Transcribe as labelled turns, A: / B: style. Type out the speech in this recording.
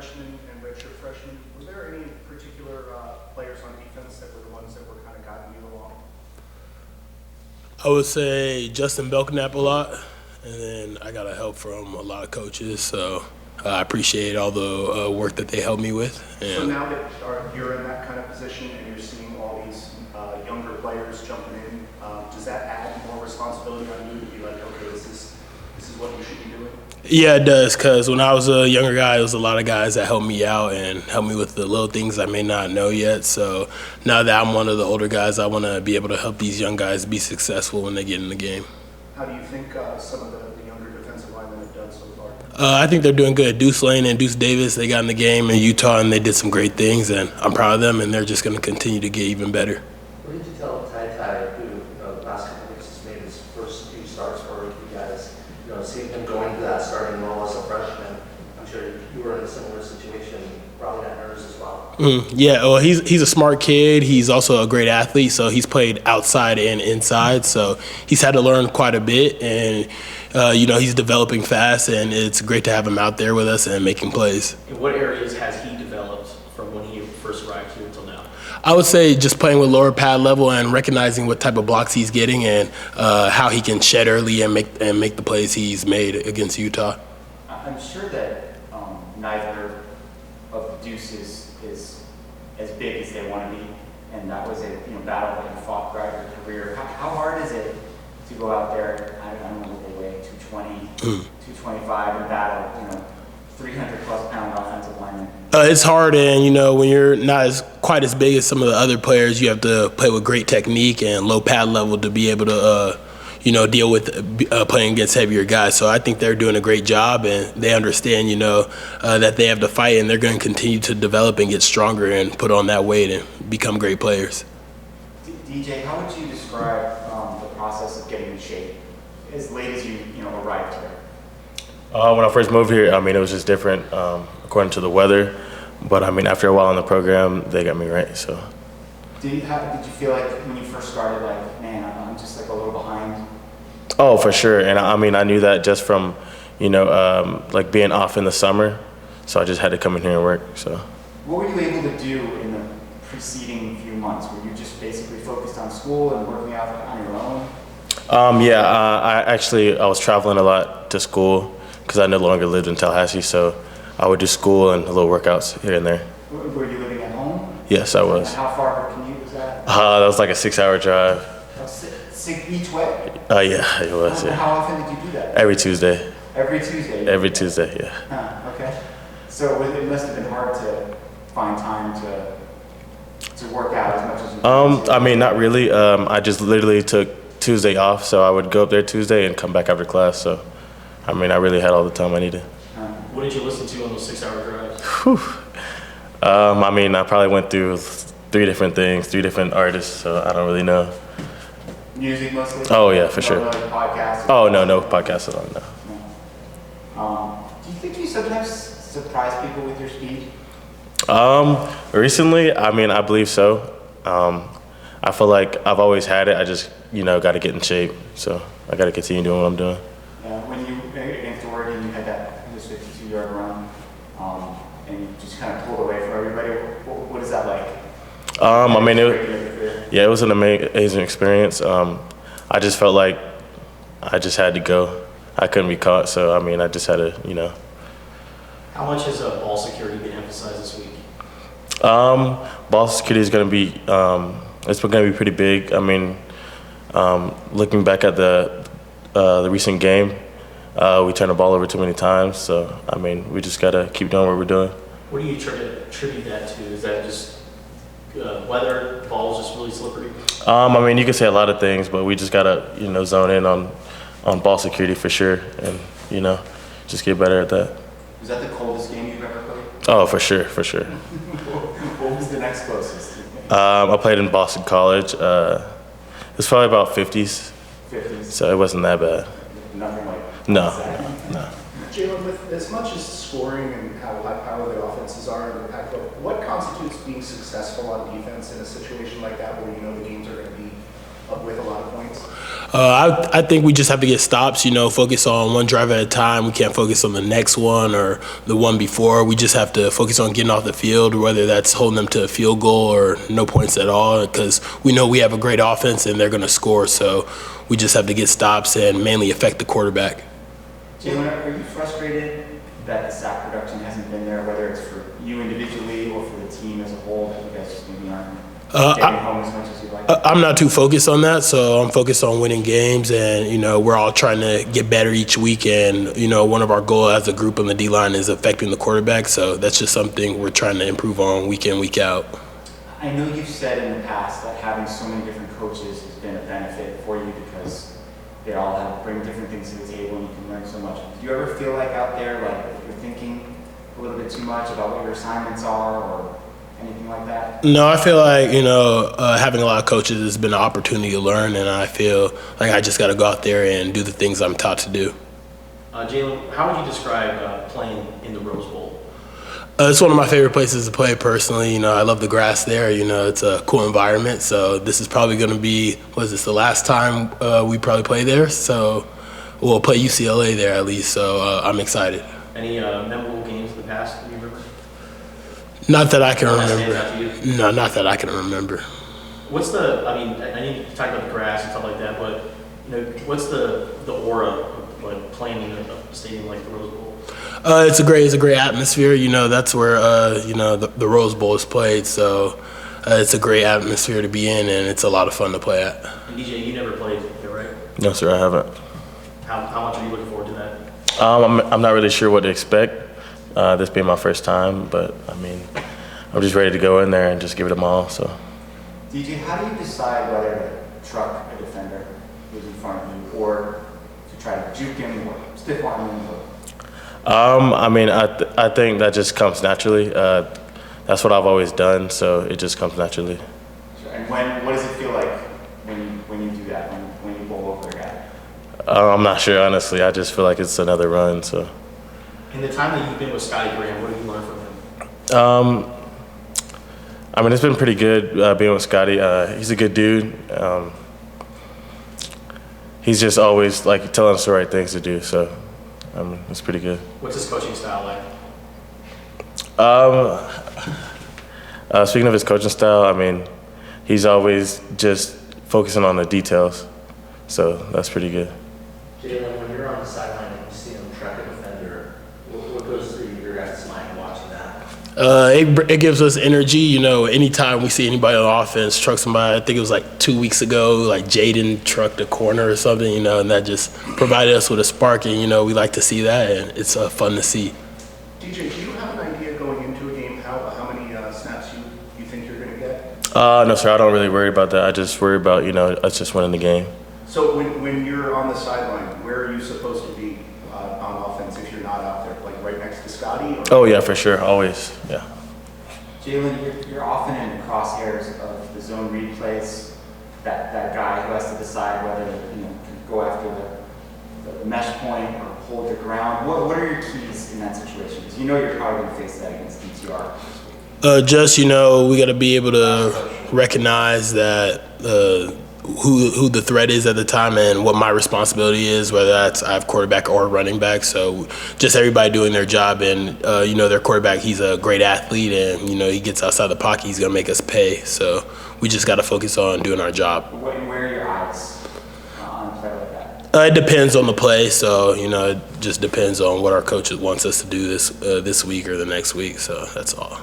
A: freshmen and redshirt freshmen, were there any particular players on defense that were the ones that were kind of guiding you along?
B: I would say Justin Belknap a lot, and then I got help from a lot of coaches, so I appreciate all the work that they helped me with.
A: So now that you're in that kind of position and you're seeing all these younger players jumping in, does that add more responsibility on you to be like, okay, this is what you should be doing?
B: Yeah, it does, because when I was a younger guy, there was a lot of guys that helped me out and helped me with the little things I may not know yet. So now that I'm one of the older guys, I want to be able to help these young guys be successful when they get in the game.
A: How do you think some of the younger defensive linemen have done so far?
B: I think they're doing good. Deuce Lane and Deuce Davis, they got in the game in Utah, and they did some great things, and I'm proud of them, and they're just going to continue to get even better.
C: What did you tell Ty, who the last couple of weeks has made his first few starts for you guys? Seeing him going to that starting role as a freshman, I'm sure you were in a similar situation, probably got nervous as well.
B: Yeah, well, he's a smart kid. He's also a great athlete, so he's played outside and inside. So he's had to learn quite a bit, and he's developing fast, and it's great to have him out there with us and making plays.
D: In what areas has he developed from when he first arrived here until now?
B: I would say just playing with lower pad level and recognizing what type of blocks he's getting and how he can shed early and make the plays he's made against Utah.
E: I'm sure that neither of the Deuces is as big as they want to be, and that was a battle that you fought throughout your career. How hard is it to go out there? I don't know what they weigh, 220, 225, and battle 300+ pound offensive lineman?
B: It's hard, and when you're not quite as big as some of the other players, you have to play with great technique and low pad level to be able to deal with playing against heavier guys. So I think they're doing a great job, and they understand that they have to fight, and they're going to continue to develop and get stronger and put on that weight and become great players.
E: DJ, how would you describe the process of getting in shape as late as you arrived here?
F: When I first moved here, it was just different according to the weather. But after a while in the program, they got me right. So.
E: Did you feel like when you first started, like, man, I'm just like a little behind?
F: Oh, for sure. And I knew that just from, like being off in the summer. So I just had to come in here and work. So. What
E: were you able to do in the preceding few months? Were you just basically focused on school and working out on your own?
F: I was traveling a lot to school because I no longer lived in Tallahassee. So I would do school and little workouts here and there.
E: Were you living at home?
F: Yes, I was.
E: And how far of a commute was that?
F: That was like a 6-hour drive.
E: Each way?
F: Yeah, it was. Yeah.
E: How often did you do that?
F: Every Tuesday.
E: Every Tuesday?
F: Every Tuesday, yeah.
E: Okay. So it must have been hard to find time to work out as much as you could.
F: Not really. I just literally took Tuesday off, so I would go up there Tuesday and come back after class. So, I really had all the time I needed.
D: What did you listen to on those 6-hour drives?
F: I probably went through 3 different things, 3 different artists, so I don't really know.
E: Music mostly?
F: Oh, yeah, for sure.
E: No podcasts?
F: Oh, no podcasts at all,
E: no. Do you think you sometimes surprise people with your speed?
F: Recently, I believe so. I feel like I've always had it. I just, got to get in shape. So I got to continue doing what I'm doing.
E: When you against Oregon, you had that 52-yard run, and you just kind of pulled away from everybody. What is that like?
F: It was an amazing experience. I just felt like I just had to go. I couldn't be caught, so I just had to,
D: How much has ball security been emphasized this week?
F: Ball security is going to be, it's going to be pretty big. Looking back at the recent game, we turned the ball over too many times. So we just got to keep doing what we're doing.
D: What do you attribute that to? Is that just weather? Ball's just really slippery?
F: You could say a lot of things, but we just got to zone in on ball security for sure, and just get better at that.
E: Was that the coldest game you've ever played?
F: Oh, for sure.
E: What was the next closest?
F: I played in Boston College. It was probably about 50s.
E: 50s?
F: So it wasn't that bad.
E: Nothing like
F: No.
A: Jalen, with as much as scoring and how high-powered the offenses are in the Pac-12, what constitutes being successful on defense in a situation like that where the games are going to be with a lot of points?
B: I think we just have to get stops, focus on one drive at a time. We can't focus on the next one or the one before. We just have to focus on getting off the field, whether that's holding them to a field goal or no points at all, because we know we have a great offense and they're going to score. So we just have to get stops and mainly affect the quarterback.
E: Jalen, are you frustrated that the sack production hasn't been there, whether it's for you individually or for the team as a whole, that you guys just maybe aren't getting home as much as you'd like?
B: I'm not too focused on that, so I'm focused on winning games, and we're all trying to get better each week. And one of our goals as a group on the D-line is affecting the quarterback, so that's just something we're trying to improve on week in, week out.
E: I know you've said in the past that having so many different coaches has been a benefit for you because they all bring different things to the table and you can learn so much. Do you ever feel like out there, like you're thinking a little bit too much about what your assignments are or anything like that?
B: No, I feel like, having a lot of coaches has been an opportunity to learn, and I feel like I just got to go out there and do the things I'm taught to do.
D: Jalen, how would you describe playing in the Rose Bowl?
B: It's one of my favorite places to play personally. I love the grass there. It's a cool environment. So this is probably going to be, the last time we probably play there. So we'll play UCLA there at least. So I'm excited.
D: Any memorable games in the past that you remember?
B: Not that I can remember.
D: Stands out to you?
B: No, not that I can remember.
D: What's I know you talked about the grass and stuff like that, but what's the aura of like playing in a stadium like the Rose Bowl?
B: It's a great atmosphere. That's where the Rose Bowl is played. So it's a great atmosphere to be in, and it's a lot of fun to play at.
D: And DJ, you never played there, right?
F: No, sir, I haven't.
D: How much are you looking forward to that?
F: I'm not really sure what to expect. This being my first time, but I'm just ready to go in there and just give it them all. So,
E: DJ, how do you decide whether to truck a defender who's in front of you or to try to juke him or stiff arm him?
F: I think that just comes naturally. That's what I've always done, so it just comes naturally.
E: Sure. And what does it feel like when you do that, when you bowl over a guy?
F: I'm not sure, honestly. I just feel like it's another run. So,
D: In the time that you've been with Scotty Graham, what have you learned from him?
F: It's been pretty good being with Scotty. He's a good dude. He's just always telling us the right things to do. So, it's pretty good.
D: What's his coaching style like?
F: Speaking of his coaching style, he's always just focusing on the details. So that's pretty good.
C: Jalen, when you're on the sideline and you see him track a defender, what goes through your guys' mind watching that?
B: It gives us energy. Anytime we see anybody on offense truck somebody, I think it was 2 weeks ago, Jaden trucked a corner or something, and that just provided us with a spark, and we like to see that, and it's fun to see.
A: DJ, do you have an idea going into a game how many snaps you think you're going to get?
F: No, sir, I don't really worry about that. I just worry about, us just winning the game.
A: So when you're on the sideline, where are you supposed to be on offense if you're not out there? Right next to Scotty? Or?
F: Oh, yeah, for sure. Always, yeah.
E: Jalen, you're often in the crosshairs of the zone read plays, that guy who has to decide whether to go after the mesh point or hold your ground. What are your keys in that situation? Because you're probably going to face that against DTR this week.
B: We got to be able to recognize that who the threat is at the time and what my responsibility is, whether that's I have quarterback or running back. So just everybody doing their job, and their quarterback, he's a great athlete, and he gets outside the pocket, he's gonna make us pay. So we just got to focus on doing our job.
E: Where are your eyes on a play like that?
B: It depends on the play, so it just depends on what our coach wants us to do this week or the next week. So that's all.